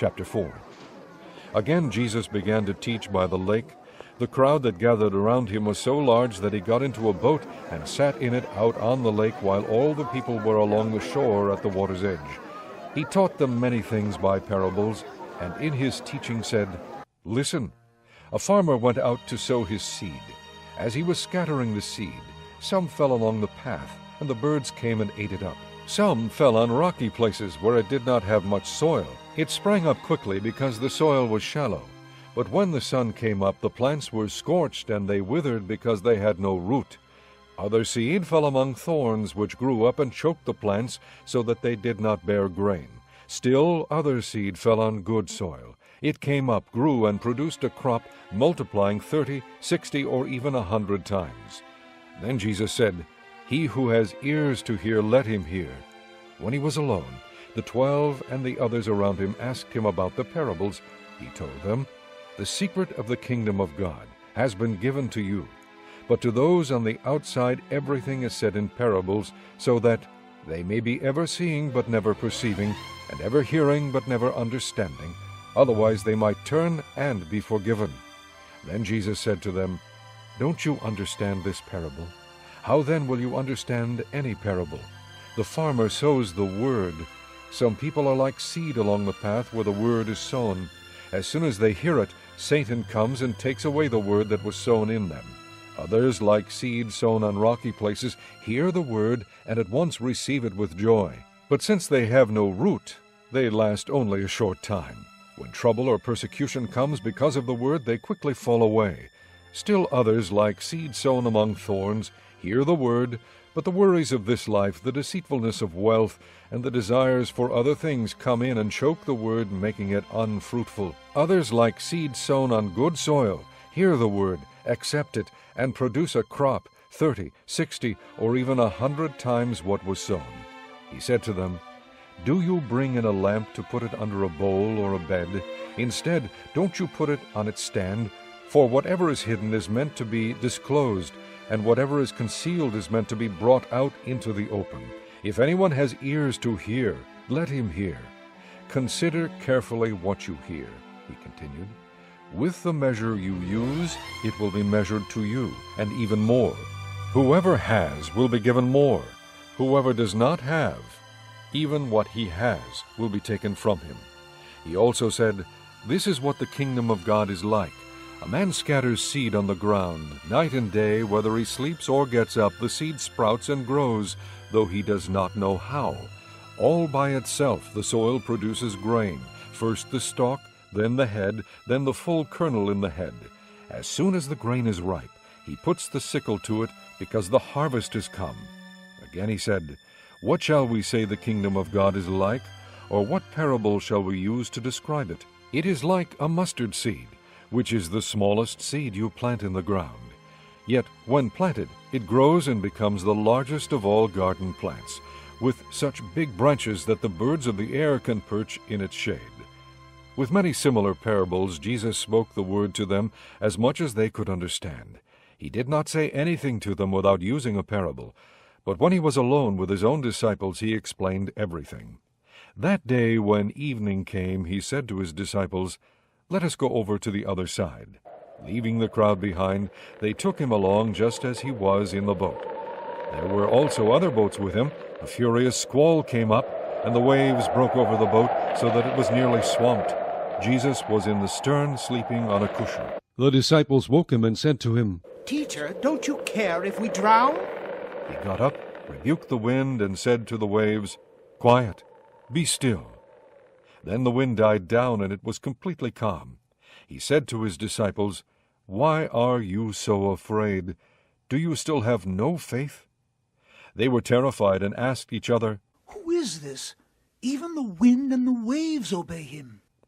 Chapter 4. Again Jesus began to teach by the lake. The crowd that gathered around him was so large that he got into a boat and sat in it out on the lake while all the people were along the shore at the water's edge. He taught them many things by parables, and in his teaching said, "Listen, a farmer went out to sow his seed. As he was scattering the seed, some fell along the path, and the birds came and ate it up. Some fell on rocky places where it did not have much soil. It sprang up quickly because the soil was shallow. But when the sun came up, the plants were scorched, and they withered because they had no root. Other seed fell among thorns, which grew up and choked the plants, so that they did not bear grain. Still other seed fell on good soil. It came up, grew, and produced a crop, multiplying 30, 60, or even 100 times. Then Jesus said, 'He who has ears to hear, let him hear.' When he was alone, the 12 and the others around him asked him about the parables. He told them, 'The secret of the kingdom of God has been given to you, but to those on the outside everything is said in parables, so that they may be ever seeing but never perceiving, and ever hearing but never understanding. Otherwise they might turn and be forgiven.' Then Jesus said to them, 'Don't you understand this parable? How then will you understand any parable? The farmer sows the word. Some people are like seed along the path where the word is sown. As soon as they hear it, Satan comes and takes away the word that was sown in them. Others, like seed sown on rocky places, hear the word and at once receive it with joy. But since they have no root, they last only a short time. When trouble or persecution comes because of the word, they quickly fall away. Still others, like seed sown among thorns, hear the word, but the worries of this life, the deceitfulness of wealth, and the desires for other things come in and choke the word, making it unfruitful. Others, like seed sown on good soil, hear the word, accept it, and produce a crop, 30, 60, or even 100 times what was sown." He said to them, "Do you bring in a lamp to put it under a bowl or a bed? Instead, don't you put it on its stand? For whatever is hidden is meant to be disclosed, and whatever is concealed is meant to be brought out into the open. If anyone has ears to hear, let him hear. Consider carefully what you hear," he continued. "With the measure you use, it will be measured to you, and even more. Whoever has will be given more. Whoever does not have, even what he has will be taken from him." He also said, "This is what the kingdom of God is like. A man scatters seed on the ground. Night and day, whether he sleeps or gets up, the seed sprouts and grows, though he does not know how. All by itself the soil produces grain, first the stalk, then the head, then the full kernel in the head. As soon as the grain is ripe, he puts the sickle to it, because the harvest is come." Again he said, "What shall we say the kingdom of God is like? Or what parable shall we use to describe it? It is like a mustard seed, which is the smallest seed you plant in the ground. Yet when planted, it grows and becomes the largest of all garden plants, with such big branches that the birds of the air can perch in its shade." With many similar parables, Jesus spoke the word to them as much as they could understand. He did not say anything to them without using a parable, but when he was alone with his own disciples, he explained everything. That day when evening came, he said to his disciples, "Let us go over to the other side." Leaving the crowd behind, they took him along just as he was in the boat. There were also other boats with him. A furious squall came up, and the waves broke over the boat so that it was nearly swamped. Jesus was in the stern, sleeping on a cushion. The disciples woke him and said to him, "Teacher, don't you care if we drown?" He got up, rebuked the wind, and said to the waves, "Quiet, be still." Then the wind died down, and it was completely calm. He said to his disciples, "Why are you so afraid? Do you still have no faith?" They were terrified and asked each other, "Who is this? Even the wind and the waves obey him."